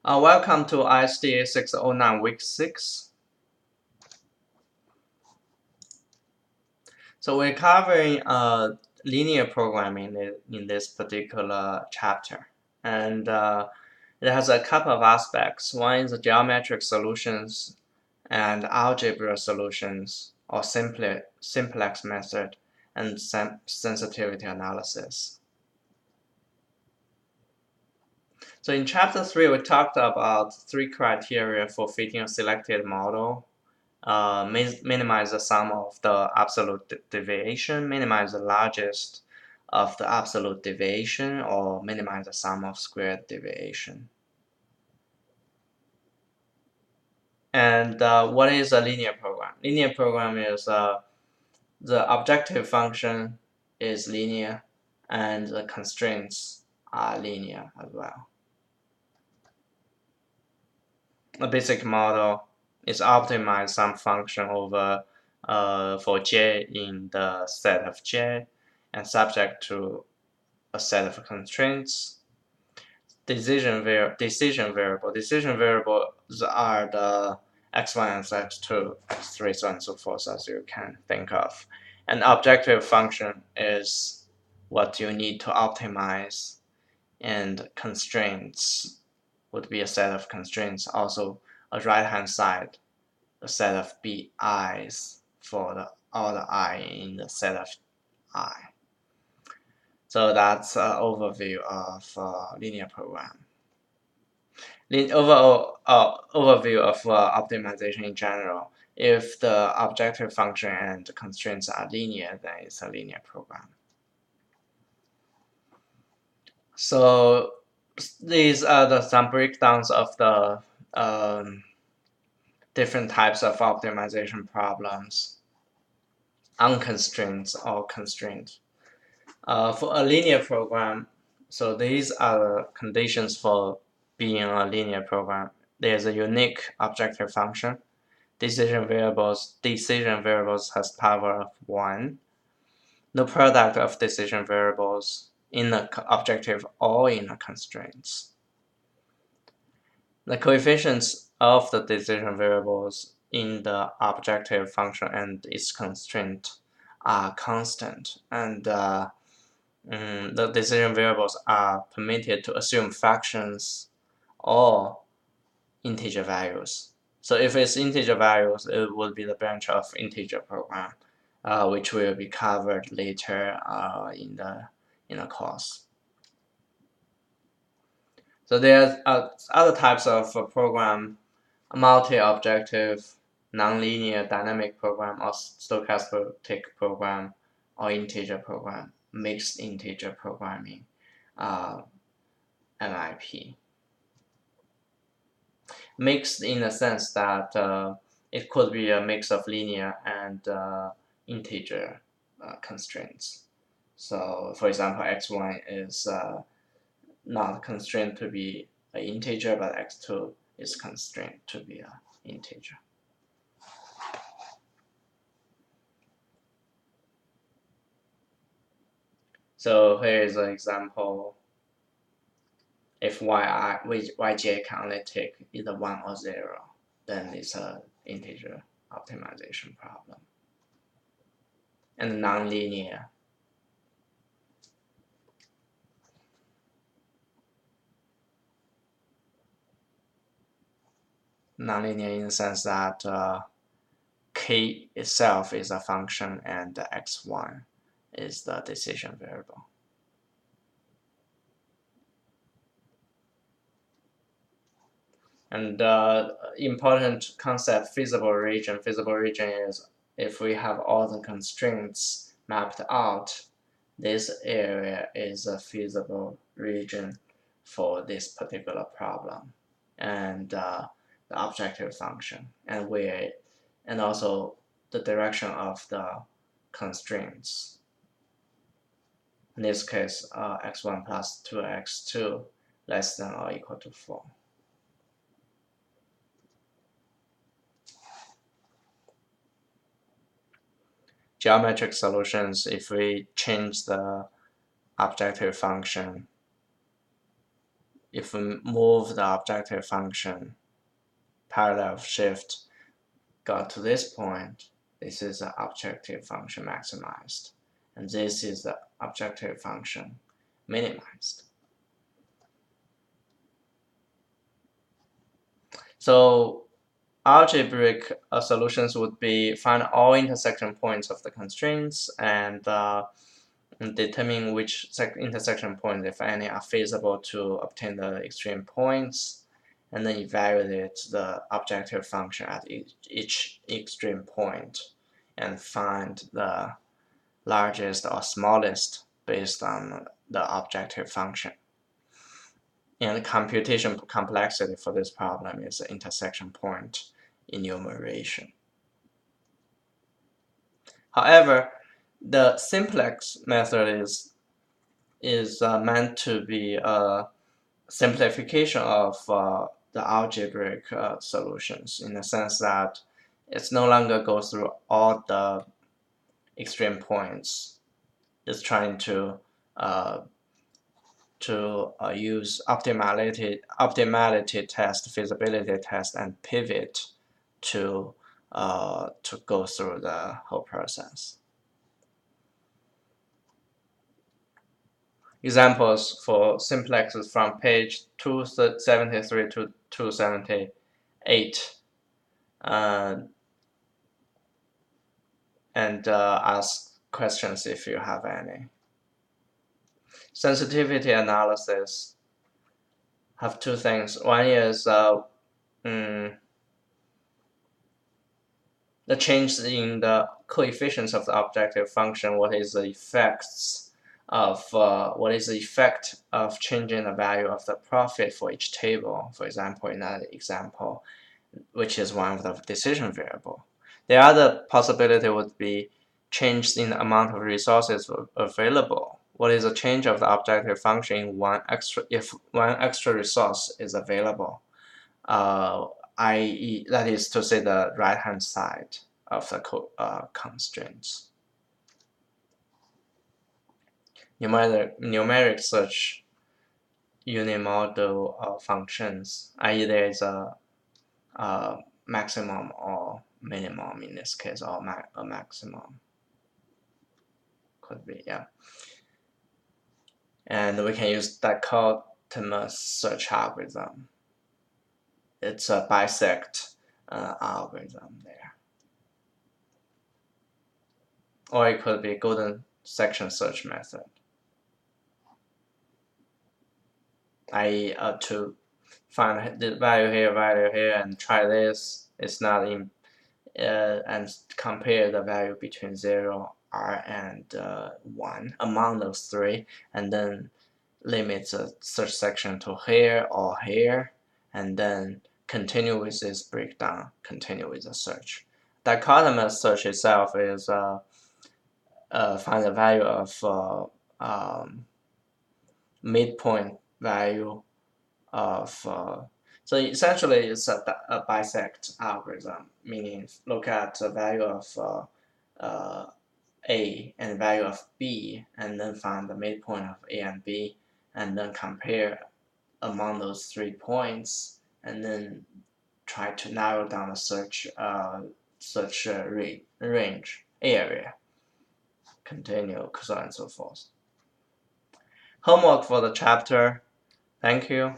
Welcome to ISD 609 week 6. So we're covering linear programming in this particular chapter. And it has a couple of aspects. One is the geometric solutions and algebra solutions, or simplex method, and sensitivity analysis. So in chapter 3, we talked about 3 criteria for fitting a selected model. Minimize the sum of the absolute deviation, minimize the largest of the absolute deviation, or minimize the sum of squared deviation. And what is a linear program? Linear program is the objective function is linear and the constraints are linear as well. A basic model is optimize some function over for j in the set of j and subject to a set of constraints. Decision variables are the x1 and x2, x3, so on and so forth, as you can think of. An objective function is what you need to optimize, and constraints would be a set of constraints. Also, a right-hand side, a set of bi's for all the I in the set of I. So that's an overview of linear program. Overall overview of optimization in general. If the objective function and the constraints are linear, then it's a linear program. So these are some breakdowns of the different types of optimization problems, unconstrained or constrained. For a linear program, so these are the conditions for being a linear program. There's a unique objective function. Decision variables has power of 1. No product of decision variables in the objective or in the constraints. The coefficients of the decision variables in the objective function and its constraint are constant, and the decision variables are permitted to assume fractions or integer values. So if it's integer values, it will be the branch of integer program, which will be covered later in the course. So there are other types of program: multi-objective, nonlinear dynamic program, or stochastic program, or integer program, mixed integer programming, MIP. Mixed in the sense that it could be a mix of linear and integer constraints. So, for example, x1 is not constrained to be an integer, but x2 is constrained to be an integer. So here is an example. If yj can only take either 1 or 0, then it's an integer optimization problem. And nonlinear. Nonlinear in the sense that k itself is a function and x1 is the decision variable. And important concept, feasible region. Feasible region is if we have all the constraints mapped out, this area is a feasible region for this particular problem, and the objective function, and also the direction of the constraints. In this case, x1 plus 2x2 less than or equal to 4. Geometric solutions, if we change the objective function if we move the objective function parallel shift got to this point, this is the objective function maximized, and this is the objective function minimized. So algebraic solutions would be find all intersection points of the constraints and determine which intersection points, if any, are feasible to obtain the extreme points, and then evaluate the objective function at each extreme point and find the largest or smallest based on the objective function. And the computation complexity for this problem is the intersection point enumeration. However, the simplex method is meant to be a simplification of the algebraic solutions, in the sense that it's no longer goes through all the extreme points. It's trying to use optimality test, feasibility test, and pivot to go through the whole process. Examples for simplexes from page 273 to 278, and ask questions if you have any. Sensitivity analysis have two things. One is the change in the coefficients of the objective function. What is the effect of changing the value of the profit for each table? For example, in that example, which is one of the decision variable. The other possibility would be change in the amount of resources available. What is the change of the objective function if one extra resource is available? I.e., that is to say, the right-hand side of the constraints. Numeric search unimodal functions, i.e., there is a maximum or minimum in this case, or a maximum. Could be, yeah. And we can use dichotomous search algorithm. It's a bisect algorithm there. Or it could be golden section search method, i.e., to find the value here, and try this. It's not in, and compare the value between 0, R, and 1 among those three, and then limit the search section to here or here, and then continue with this breakdown, continue with the search. Dichotomous search itself is find the value of midpoint value of so essentially it's a bisect algorithm, meaning look at the value of A and value of B, and then find the midpoint of A and B, and then compare among those 3 points, and then try to narrow down the search range area. Continue, so on and so forth. Homework for the chapter. Thank you.